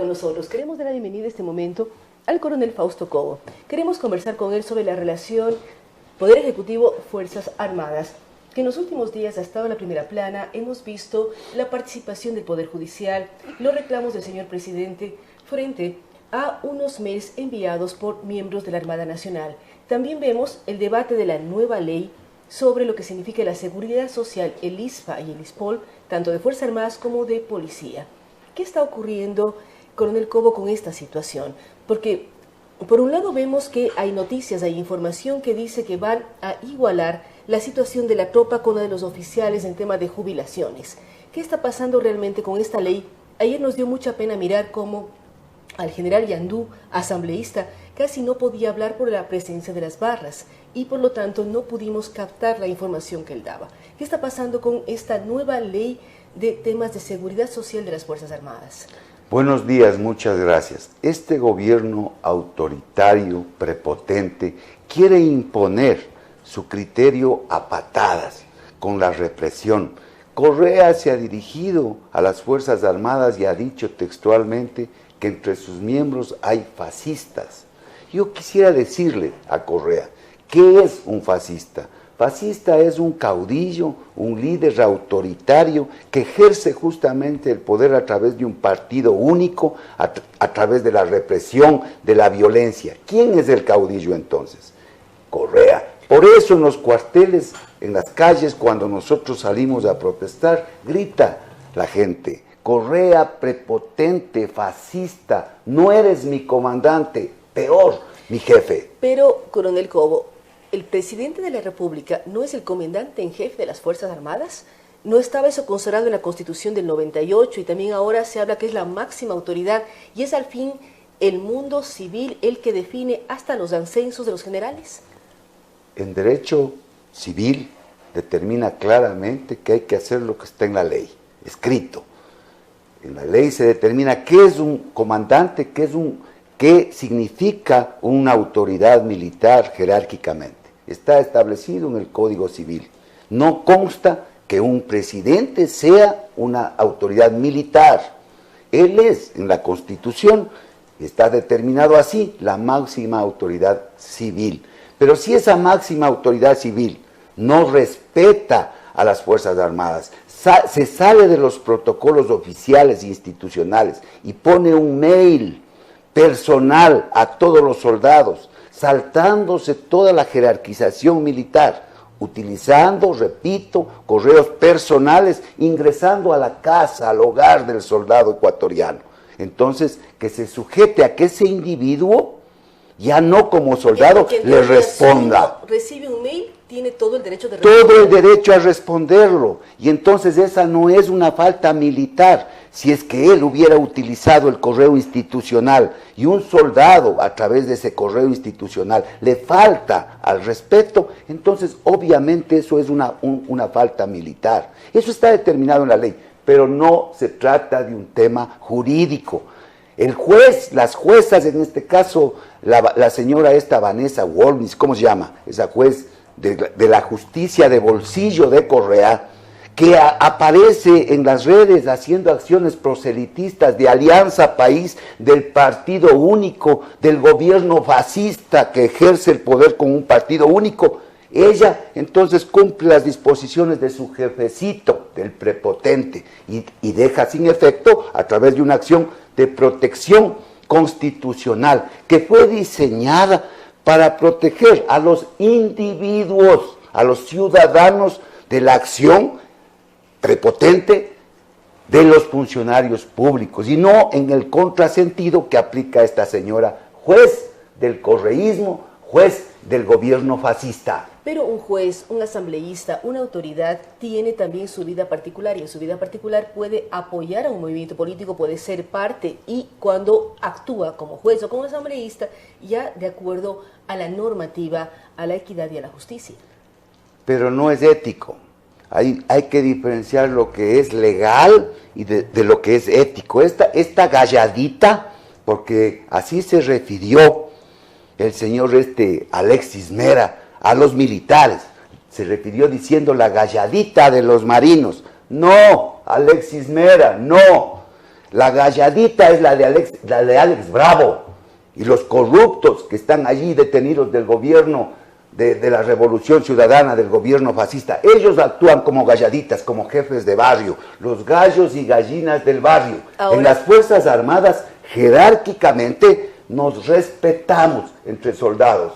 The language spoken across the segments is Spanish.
con nosotros. Queremos dar la bienvenida a este momento al coronel Fausto Cobo. Queremos conversar con él sobre la relación Poder Ejecutivo Fuerzas Armadas, que en los últimos días ha estado en la primera plana. Hemos visto la participación del Poder Judicial, los reclamos del señor presidente frente a unos mails enviados por miembros de la Armada Nacional. También vemos el debate de la nueva ley sobre lo que significa la seguridad social, el ISPA y el ISPOL, tanto de Fuerzas Armadas como de Policía. ¿Qué está ocurriendo, coronel Cobo, con esta situación? Porque por un lado vemos que hay noticias, hay información que dice que van a igualar la situación de la tropa con la de los oficiales en tema de jubilaciones. ¿Qué está pasando realmente con esta ley? Ayer nos dio mucha pena mirar cómo al general Yandú, asambleísta, casi no podía hablar por la presencia de las barras y por lo tanto no pudimos captar la información que él daba. ¿Qué está pasando con esta nueva ley de temas de seguridad social de las Fuerzas Armadas? Buenos días, muchas gracias. Este gobierno autoritario, prepotente, quiere imponer su criterio a patadas con la represión. Correa se ha dirigido a las Fuerzas Armadas y ha dicho textualmente que entre sus miembros hay fascistas. Yo quisiera decirle a Correa, ¿qué es un fascista? Fascista es un caudillo, un líder autoritario que ejerce justamente el poder a través de un partido único, a través de la represión, de la violencia. ¿Quién es el caudillo entonces? Correa. Por eso en los cuarteles, en las calles, cuando nosotros salimos a protestar, grita la gente: Correa, prepotente, fascista, no eres mi comandante, peor, mi jefe. Pero, coronel Cobo, ¿el presidente de la República no es el comandante en jefe de las Fuerzas Armadas? ¿No estaba eso consagrado en la Constitución del 98 y también ahora se habla que es la máxima autoridad y es al fin el mundo civil el que define hasta los ascensos de los generales? En derecho civil determina claramente que hay que hacer lo que está en la ley, escrito. En la ley se determina qué es un comandante, qué significa una autoridad militar jerárquicamente. Está establecido en el Código Civil. No consta que un presidente sea una autoridad militar. Él es, en la Constitución, está determinado así, la máxima autoridad civil. Pero si esa máxima autoridad civil no respeta a las Fuerzas Armadas, se sale de los protocolos oficiales e institucionales y pone un mail personal a todos los soldados, saltándose toda la jerarquización militar, utilizando, repito, correos personales, ingresando a la casa, al hogar del soldado ecuatoriano. Entonces, que se sujete a que ese individuo, ya no como soldado, le responda. Recibe un mail, tiene todo el derecho de responderlo. Todo el derecho a responderlo. Y entonces esa no es una falta militar. Si es que él hubiera utilizado el correo institucional y un soldado a través de ese correo institucional le falta al respeto, entonces obviamente eso es una falta militar. Eso está determinado en la ley, pero no se trata de un tema jurídico. El juez, las juezas, en este caso, la señora esta Vanessa Wolnis, ¿cómo se llama? Esa juez de la justicia de bolsillo de Correa, que aparece en las redes haciendo acciones proselitistas de Alianza País, del partido único, del gobierno fascista que ejerce el poder con un partido único. Ella entonces cumple las disposiciones de su jefecito, del prepotente, y deja sin efecto a través de una acción de protección constitucional que fue diseñada para proteger a los individuos, a los ciudadanos de la acción prepotente de los funcionarios públicos y no en el contrasentido que aplica esta señora, juez del correísmo, juez del gobierno fascista. Pero un juez, un asambleísta, una autoridad tiene también su vida particular y en su vida particular puede apoyar a un movimiento político, puede ser parte y cuando actúa como juez o como asambleísta ya de acuerdo a la normativa, a la equidad y a la justicia. Pero no es ético. Hay que diferenciar lo que es legal y de lo que es ético. Esta galladita, porque así se refirió el señor Alexis Mera a los militares, se refirió diciendo la galladita de los marinos. No, Alexis Mera, no. La galladita es la de Alex Bravo y los corruptos que están allí detenidos del gobierno de la revolución ciudadana, del gobierno fascista. Ellos actúan como galladitas, como jefes de barrio, los gallos y gallinas del barrio. Ahora, en las Fuerzas Armadas, jerárquicamente, nos respetamos entre soldados.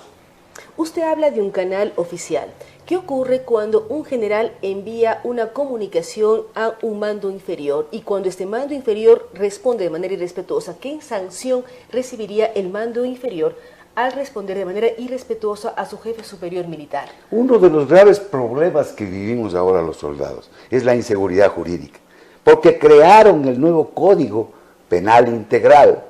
usted habla de un canal oficial. ¿Qué ocurre cuando un general envía una comunicación a un mando inferior y cuando este mando inferior responde de manera irrespetuosa? ¿Qué sanción recibiría el mando inferior al responder de manera irrespetuosa a su jefe superior militar? Uno de los graves problemas que vivimos ahora los soldados es la inseguridad jurídica, porque crearon el nuevo Código Penal Integral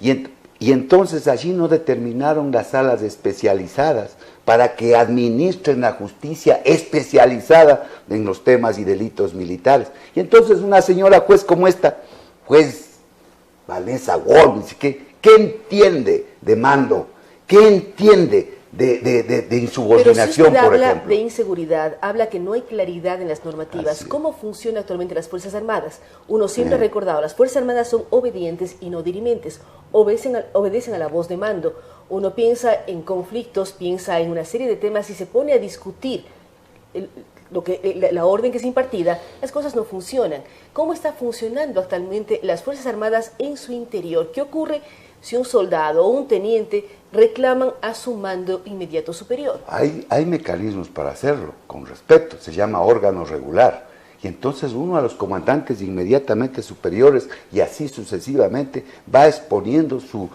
y entonces allí no determinaron las salas especializadas para que administren la justicia especializada en los temas y delitos militares. Y entonces una señora juez como esta, juez Vanessa Wolves, ¿qué entiende de mando? ¿Qué entiende de insubordinación, Pero si usted por habla ejemplo? de inseguridad, habla que no hay claridad en las normativas. Así es. ¿Cómo funcionan actualmente las Fuerzas Armadas? Uno siempre ha recordado, las Fuerzas Armadas son obedientes y no dirimentes, obedecen a la voz de mando. Uno piensa en conflictos, piensa en una serie de temas y se pone a discutir la orden que es impartida, las cosas no funcionan. ¿Cómo está funcionando actualmente las Fuerzas Armadas en su interior? ¿Qué ocurre si un soldado o un teniente reclaman a su mando inmediato superior? Hay mecanismos para hacerlo, con respeto, se llama órgano regular. Y entonces uno a los comandantes inmediatamente superiores y así sucesivamente va exponiendo su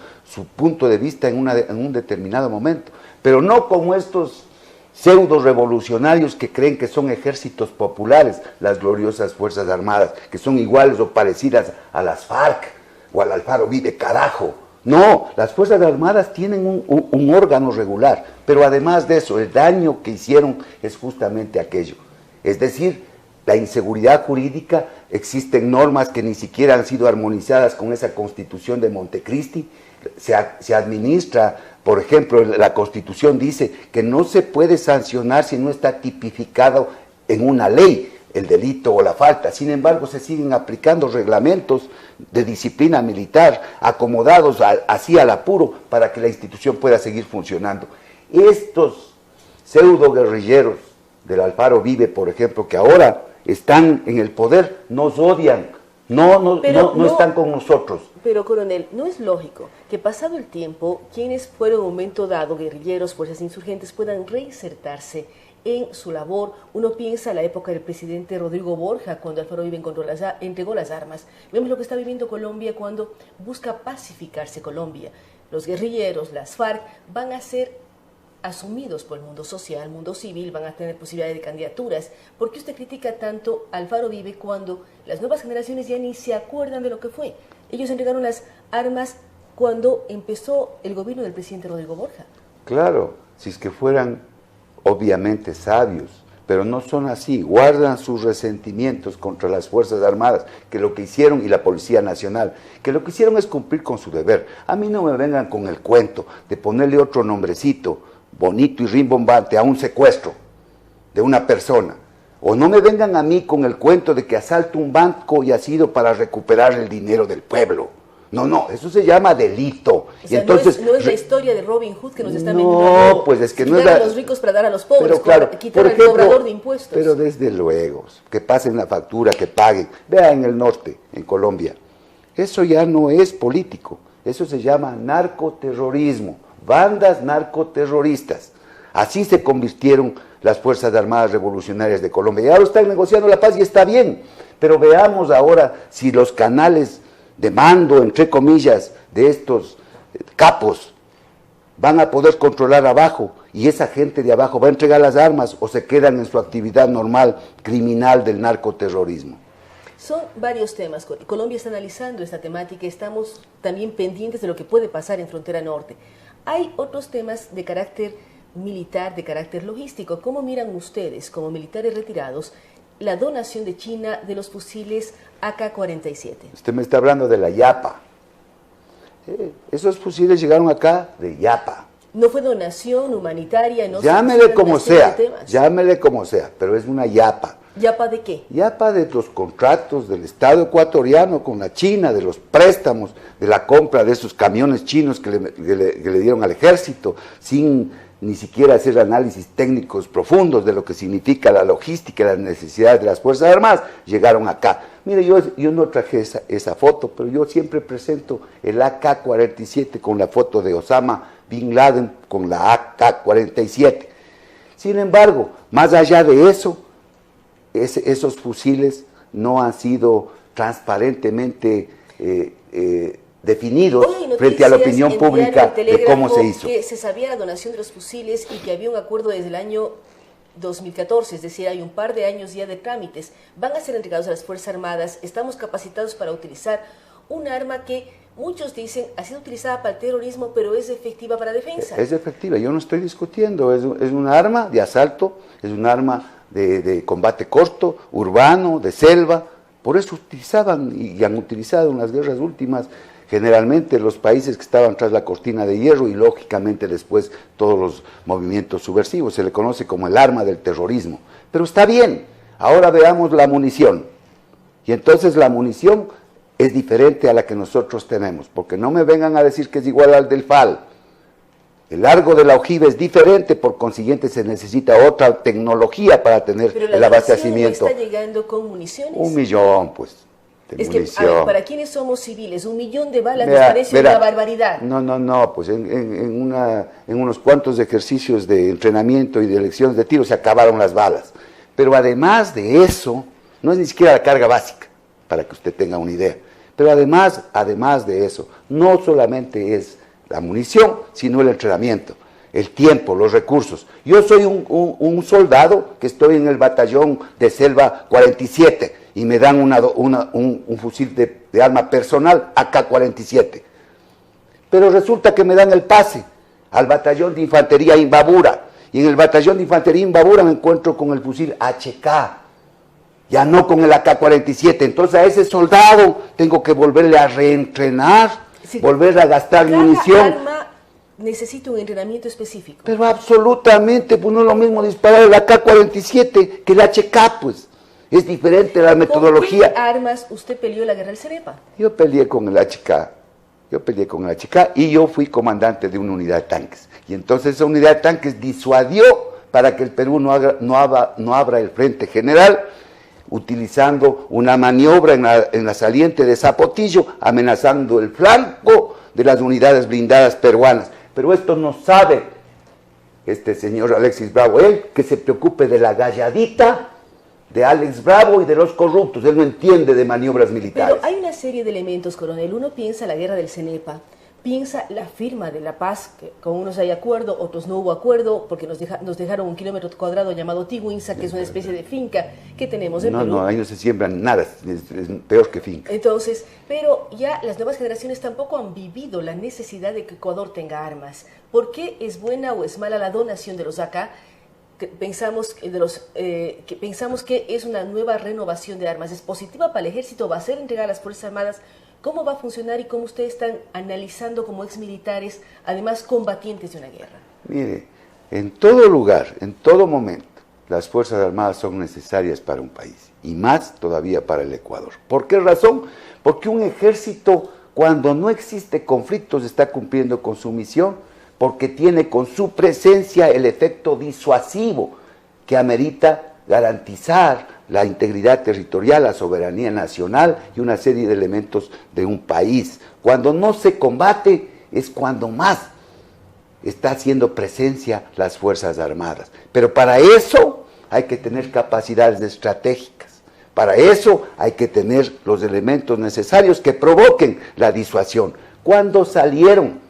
punto de vista en un determinado momento. Pero no como estos pseudo revolucionarios que creen que son ejércitos populares, las gloriosas Fuerzas Armadas, que son iguales o parecidas a las FARC o al Alfaro Vive, carajo. No, las Fuerzas Armadas tienen un órgano regular, pero además de eso, el daño que hicieron es justamente aquello. Es decir, la inseguridad jurídica, existen normas que ni siquiera han sido armonizadas con esa Constitución de Montecristi, se administra, por ejemplo, la Constitución dice que no se puede sancionar si no está tipificado en una ley el delito o la falta. Sin embargo, se siguen aplicando reglamentos de disciplina militar acomodados así al apuro para que la institución pueda seguir funcionando. Estos pseudo guerrilleros del Alfaro Vive, por ejemplo, que ahora están en el poder, nos odian, no están con nosotros. Pero, coronel, ¿no es lógico que pasado el tiempo, quienes fueron en un momento dado guerrilleros, fuerzas insurgentes, puedan reinsertarse en su labor? Uno piensa en la época del presidente Rodrigo Borja, cuando Alfaro Vive entregó las armas. Vemos lo que está viviendo Colombia cuando busca pacificarse Colombia. Los guerrilleros, las FARC, van a ser asumidos por el mundo social, mundo civil, van a tener posibilidades de candidaturas. ¿Por qué usted critica tanto a Alfaro Vive cuando las nuevas generaciones ya ni se acuerdan de lo que fue? Ellos entregaron las armas cuando empezó el gobierno del presidente Rodrigo Borja. Claro, si es que fueran obviamente sabios, pero no son así, guardan sus resentimientos contra las Fuerzas Armadas, que lo que hicieron, y la Policía Nacional, que lo que hicieron es cumplir con su deber. A mí no me vengan con el cuento de ponerle otro nombrecito bonito y rimbombante a un secuestro de una persona, o no me vengan a mí con el cuento de que asalto un banco y ha sido para recuperar el dinero del pueblo. No, eso se llama delito. O sea, y entonces, no es la historia de Robin Hood que nos están no, vendiendo. pues es que no es quitar la... a los ricos para dar a los pobres, pero claro, quitar por al ejemplo, cobrador de impuestos. Pero desde luego, que pasen la factura, que paguen. Vea en el norte, en Colombia, eso ya no es político, eso se llama narcoterrorismo, bandas narcoterroristas. Así se convirtieron las Fuerzas Armadas Revolucionarias de Colombia. Y ahora están negociando la paz y está bien, pero veamos ahora si los canales de mando, entre comillas, de estos capos van a poder controlar abajo, y esa gente de abajo va a entregar las armas o se quedan en su actividad normal criminal del narcoterrorismo. Son varios temas. Colombia está analizando esta temática, estamos también pendientes de lo que puede pasar en frontera norte. Hay otros temas de carácter militar, de carácter logístico. ¿Cómo miran ustedes, como militares retirados, la donación de China de los fusiles AK-47? Usted me está hablando de la Yapa. Esos fusiles llegaron acá de Yapa. No fue donación humanitaria, no llámele como sea, pero es una Yapa. ¿Yapa de qué? Yapa de los contratos del Estado ecuatoriano con la China, de los préstamos, de la compra de esos camiones chinos que le dieron al ejército, sin ni siquiera hacer análisis técnicos profundos de lo que significa la logística y las necesidades de las Fuerzas Armadas, llegaron acá. Mire, yo no traje esa foto, pero yo siempre presento el AK-47 con la foto de Osama Bin Laden con la AK-47. Sin embargo, más allá de eso, esos fusiles no han sido transparentemente definidos frente a la opinión pública de cómo se hizo. Que se sabía la donación de los fusiles y que había un acuerdo desde el año 2014, es decir, hay un par de años ya de trámites. Van a ser entregados a las Fuerzas Armadas, estamos capacitados para utilizar un arma que muchos dicen ha sido utilizada para el terrorismo, pero es efectiva para defensa. Es efectiva, yo no estoy discutiendo, es un arma de asalto, es un arma de combate corto, urbano, de selva. Por eso utilizaban y han utilizado en las guerras últimas generalmente los países que estaban tras la cortina de hierro y lógicamente después todos los movimientos subversivos. Se le conoce como el arma del terrorismo. Pero está bien, ahora veamos la munición. Y entonces la munición es diferente a la que nosotros tenemos, porque no me vengan a decir que es igual al del FAL. El largo de la ojiva es diferente, por consiguiente se necesita otra tecnología para tener el abastecimiento. ¿Pero la está llegando con municiones? 1 millón, pues, de munición. Es que, a ver, para quienes somos civiles, 1 millón de balas nos parece una barbaridad. No, pues en unos cuantos ejercicios de entrenamiento y de lecciones de tiro se acabaron las balas. Pero además de eso, no es ni siquiera la carga básica, para que usted tenga una idea. Pero además de eso, no solamente es la munición, sino el entrenamiento, el tiempo, los recursos. Yo soy un soldado que estoy en el batallón de Selva 47 y me dan un fusil de arma personal AK-47. Pero resulta que me dan el pase al batallón de infantería Imbabura, y en el batallón de infantería Imbabura me encuentro con el fusil HK, ya no con el AK-47. Entonces a ese soldado tengo que volverle a reentrenar, volver a gastar munición. Cada arma necesita un entrenamiento específico. Pero absolutamente, pues no es lo mismo disparar el AK-47 que el HK, pues. Es diferente la metodología. ¿Con qué armas usted peleó la guerra del Cenepa? Yo peleé con el HK. Y yo fui comandante de una unidad de tanques. Y entonces esa unidad de tanques disuadió para que el Perú no abra el frente general, utilizando una maniobra en la saliente de Zapotillo, amenazando el flanco de las unidades blindadas peruanas. Pero esto no sabe este señor Alexis Bravo, él que se preocupe de la galladita de Alex Bravo y de los corruptos, él no entiende de maniobras militares. Pero hay una serie de elementos, coronel. Uno piensa la guerra del Cenepa, piensa la firma de la paz, que con unos hay acuerdo, otros no hubo acuerdo, porque nos dejaron 1 kilómetro cuadrado llamado Tiguinza, que es una especie de finca que tenemos en Perú. No, ahí no se siembran nada, es peor que finca. Entonces, pero ya las nuevas generaciones tampoco han vivido la necesidad de que Ecuador tenga armas. ¿Por qué es buena o es mala la donación de los AK? Pensamos que es una nueva renovación de armas. ¿Es positiva para el ejército? ¿Va a ser entregada a las Fuerzas Armadas? ¿Cómo va a funcionar y cómo ustedes están analizando como exmilitares, además combatientes de una guerra? Mire, en todo lugar, en todo momento, las Fuerzas Armadas son necesarias para un país, y más todavía para el Ecuador. ¿Por qué razón? Porque un ejército, cuando no existe conflictos, está cumpliendo con su misión, porque tiene con su presencia el efecto disuasivo que amerita garantizar la integridad territorial, la soberanía nacional y una serie de elementos de un país. Cuando no se combate es cuando más está haciendo presencia las Fuerzas Armadas. Pero para eso hay que tener capacidades estratégicas, para eso hay que tener los elementos necesarios que provoquen la disuasión. Cuando sacaron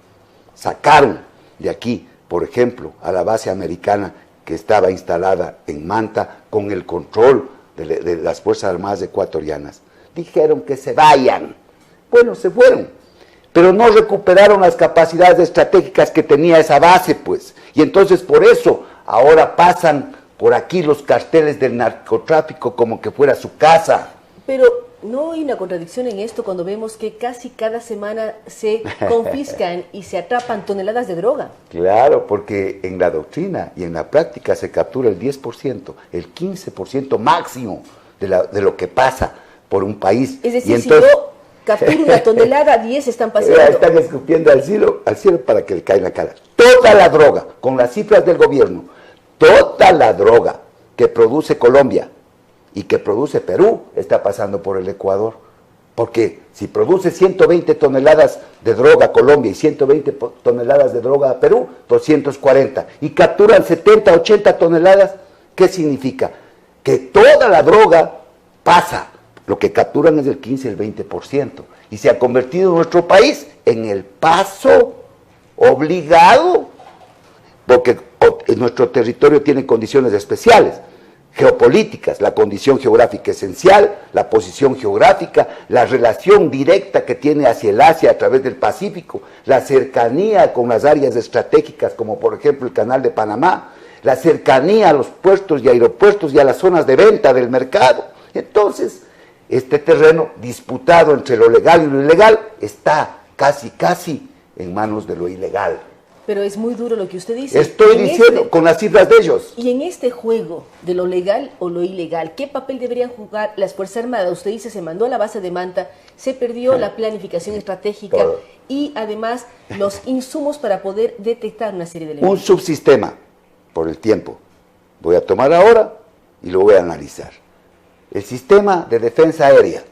de aquí, por ejemplo, a la base americana que estaba instalada en Manta con el control de las Fuerzas Armadas ecuatorianas. Dijeron que se vayan. Bueno, se fueron, pero no recuperaron las capacidades estratégicas que tenía esa base, pues. Y entonces por eso ahora pasan por aquí los carteles del narcotráfico como que fuera su casa. Pero ¿no hay una contradicción en esto cuando vemos que casi cada semana se confiscan y se atrapan toneladas de droga? Claro, porque en la doctrina y en la práctica se captura el 10%, el 15% máximo de lo que pasa por un país. Es decir, y entonces, si yo capturo una tonelada, 10 están pasando. Están escupiendo al cielo para que le caiga en la cara. Toda la droga, con las cifras del gobierno, toda la droga que produce Colombia y que produce Perú está pasando por el Ecuador. Porque si produce 120 toneladas de droga Colombia y 120 toneladas de droga Perú, 240. Y capturan 70, 80 toneladas, ¿qué significa? Que toda la droga pasa. Lo que capturan es el 15, el 20%. Y se ha convertido nuestro país en el paso obligado, porque nuestro territorio tiene condiciones especiales, geopolíticas, la condición geográfica esencial, la posición geográfica, la relación directa que tiene hacia el Asia a través del Pacífico, la cercanía con las áreas estratégicas como por ejemplo el Canal de Panamá, la cercanía a los puertos y aeropuertos y a las zonas de venta del mercado. Entonces, este terreno disputado entre lo legal y lo ilegal está casi en manos de lo ilegal. Pero es muy duro lo que usted dice. Estoy diciendo con las cifras de ellos. Y en este juego de lo legal o lo ilegal, ¿qué papel deberían jugar las Fuerzas Armadas? Usted dice, se mandó a la base de Manta, se perdió la planificación estratégica y además los insumos para poder detectar una serie de elementos. Un subsistema, por el tiempo. Voy a tomar ahora y lo voy a analizar. El sistema de defensa aérea.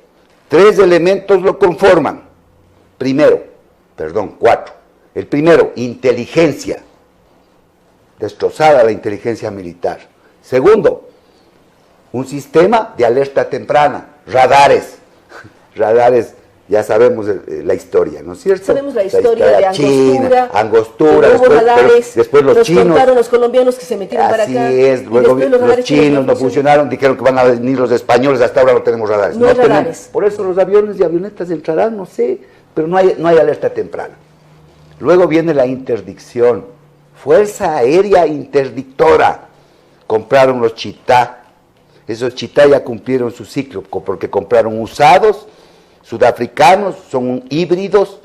3 elementos lo conforman. Cuatro. El primero, inteligencia. Destrozada la inteligencia militar. Segundo, un sistema de alerta temprana. Radares. Radares, ya sabemos la historia, ¿no es cierto? Sabemos la historia de Angostura. Después los chinos. Nos contaron los colombianos que se metieron para acá. Así es, luego los chinos no funcionaron, dijeron que van a venir los españoles, hasta ahora no tenemos radares. No hay radares. Por eso los aviones y avionetas entrarán, no sé, pero no hay alerta temprana. Luego viene la interdicción, Fuerza Aérea Interdictora. Compraron los Chitá, esos Chitá ya cumplieron su ciclo, porque compraron usados, sudafricanos, son híbridos,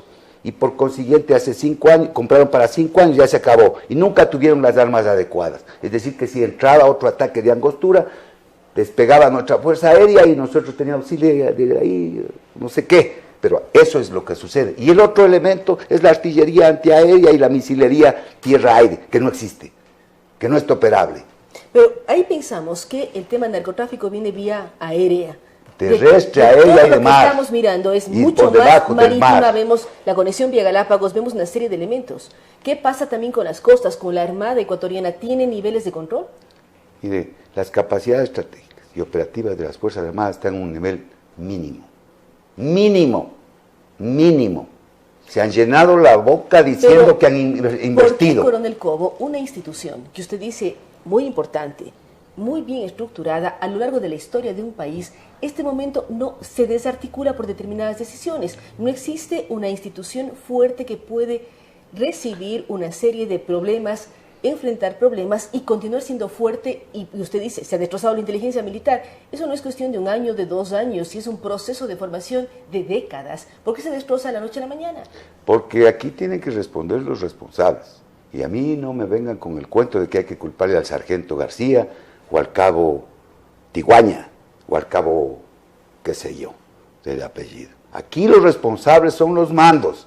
y por consiguiente hace 5 años, compraron para 5 años, ya se acabó, y nunca tuvieron las armas adecuadas. Es decir, que si entraba otro ataque de Angostura, despegaba nuestra Fuerza Aérea y nosotros teníamos auxilio de ahí, no sé qué. Pero eso es lo que sucede. Y el otro elemento es la artillería antiaérea y la misilería tierra-aire, que no existe, que no es operable. Pero ahí pensamos que el tema del narcotráfico viene vía aérea. Terrestre, aérea y de mar. Lo que estamos mirando es mucho más marítima, vemos la conexión vía Galápagos, vemos una serie de elementos. ¿Qué pasa también con las costas, con la Armada ecuatoriana? ¿Tiene niveles de control? Mire, las capacidades estratégicas y operativas de las Fuerzas Armadas están en un nivel mínimo. Mínimo. Se han llenado la boca diciendo que han invertido. ¿Por qué, Coronel Cobo, una institución que usted dice muy importante, muy bien estructurada a lo largo de la historia de un país, este momento no se desarticula por determinadas decisiones? No existe una institución fuerte que puede recibir una serie de problemas, enfrentar problemas y continuar siendo fuerte. Y usted dice, se ha destrozado la inteligencia militar. Eso no es cuestión de 1 año, de 2 años, y es un proceso de formación de décadas. ¿Por qué se destroza de la noche a la mañana? Porque aquí tienen que responder los responsables. Y a mí no me vengan con el cuento de que hay que culparle al sargento García o al cabo Tiguaña o al cabo, qué sé yo, del apellido. Aquí los responsables son los mandos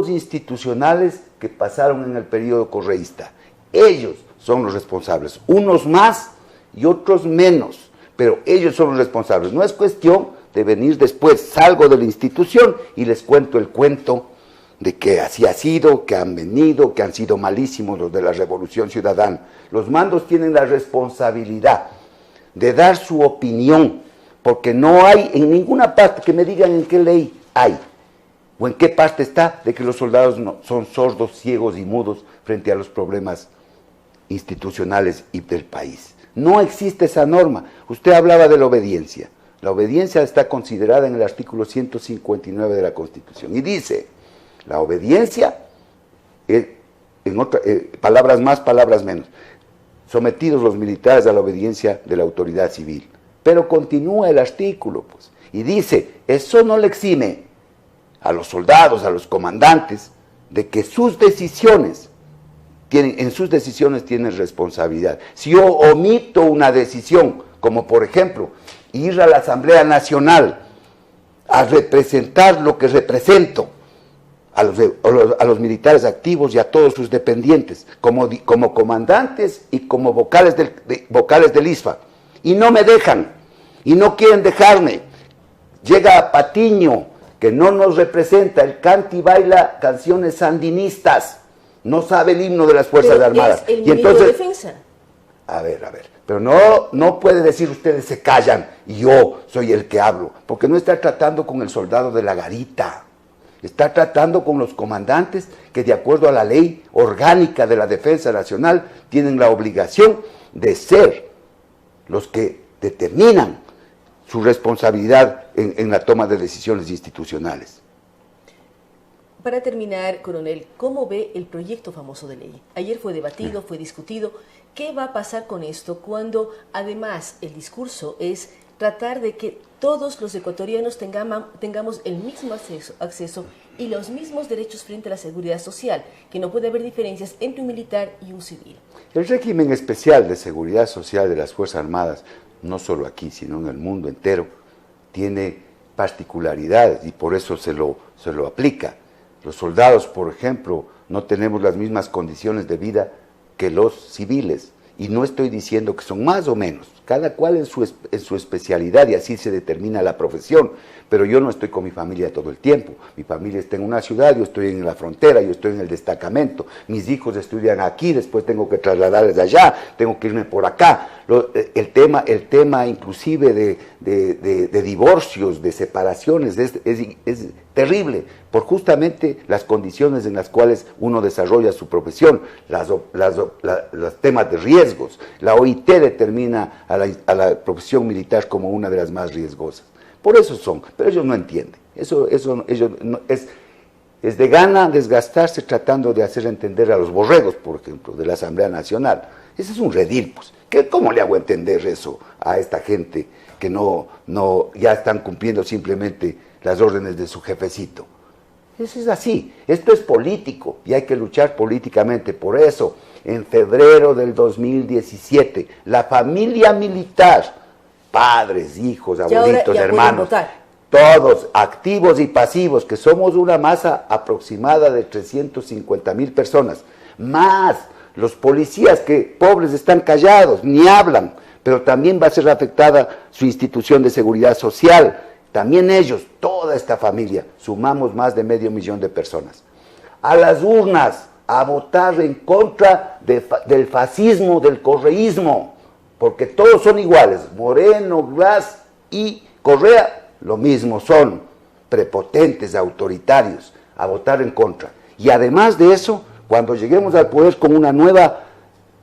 institucionales que pasaron en el periodo correísta. Ellos son los responsables, unos más y otros menos, pero ellos son los responsables. No es cuestión de venir después, salgo de la institución y les cuento el cuento de que así ha sido, que han venido, que han sido malísimos los de la Revolución Ciudadana. Los mandos tienen la responsabilidad de dar su opinión, porque no hay en ninguna parte que me digan en qué ley hay, o en qué parte está de que los soldados no, son sordos, ciegos y mudos frente a los problemas institucionales y del país. No existe esa norma. Usted hablaba de la obediencia. La obediencia está considerada en el artículo 159 de la Constitución y dice, la obediencia, palabras más, palabras menos, sometidos los militares a la obediencia de la autoridad civil. Pero continúa el artículo, pues, y dice, eso no le exime a los soldados, a los comandantes, de que sus decisiones, en sus decisiones tienen responsabilidad. Si yo omito una decisión, como por ejemplo, ir a la Asamblea Nacional a representar lo que represento, a los militares activos y a todos sus dependientes, como comandantes y como vocales del ISFA, y no me dejan, y no quieren dejarme. Llega Patiño, que no nos representa, el canta y baila canciones sandinistas, no sabe el himno de las Fuerzas Armadas. Es el y entonces, de defensa. A ver, pero no puede decir ustedes se callan y yo soy el que hablo, porque no está tratando con el soldado de la garita. Está tratando con los comandantes que, de acuerdo a la ley orgánica de la Defensa Nacional, tienen la obligación de ser los que determinan su responsabilidad en la toma de decisiones institucionales. Para terminar, coronel, ¿cómo ve el proyecto famoso de ley? Ayer fue debatido, fue discutido. ¿Qué va a pasar con esto cuando, además, el discurso es tratar de que todos los ecuatorianos tengamos el mismo acceso y los mismos derechos frente a la seguridad social, que no puede haber diferencias entre un militar y un civil? El régimen especial de seguridad social de las Fuerzas Armadas, no solo aquí, sino en el mundo entero, tiene particularidades y por eso se lo aplica. Los soldados, por ejemplo, no tenemos las mismas condiciones de vida que los civiles. Y no estoy diciendo que son más o menos, cada cual en su especialidad y así se determina la profesión. Pero yo no estoy con mi familia todo el tiempo. Mi familia está en una ciudad, yo estoy en la frontera, yo estoy en el destacamento. Mis hijos estudian aquí, después tengo que trasladarles allá, tengo que irme por acá. El tema inclusive de divorcios, de separaciones, es terrible, por justamente las condiciones en las cuales uno desarrolla su profesión, los temas de riesgos. La OIT determina a la profesión militar como una de las más riesgosas. Por eso pero ellos no entienden. Ellos no, es de gana desgastarse tratando de hacer entender a los borregos, por ejemplo, de la Asamblea Nacional. Ese es un redil, pues. ¿Cómo le hago entender eso a esta gente que ya están cumpliendo simplemente las órdenes de su jefecito? Eso es así. Esto es político y hay que luchar políticamente. Por eso, en febrero del 2017, la familia militar, padres, hijos, abuelitos, hermanos, todos activos y pasivos, que somos una masa aproximada de 350,000 personas, más los policías que pobres están callados, ni hablan, pero también va a ser afectada su institución de seguridad social, también ellos, toda esta familia, sumamos más de 500,000 de personas. A las urnas, a votar en contra del fascismo, del correísmo, porque todos son iguales, Moreno, Glass y Correa, lo mismo son, prepotentes, autoritarios, a votar en contra. Y además de eso, cuando lleguemos al poder con una nueva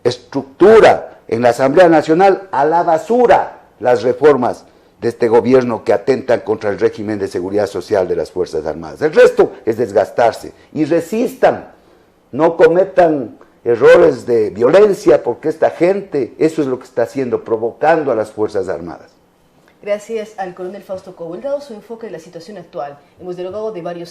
estructura en la Asamblea Nacional, a la basura las reformas de este gobierno que atentan contra el régimen de seguridad social de las Fuerzas Armadas. El resto es desgastarse y resistan, no cometan errores de violencia, porque esta gente, eso es lo que está haciendo, provocando a las Fuerzas Armadas. Gracias al coronel Fausto Cobo. Él dado su enfoque de la situación actual. Hemos dialogado de varios temas.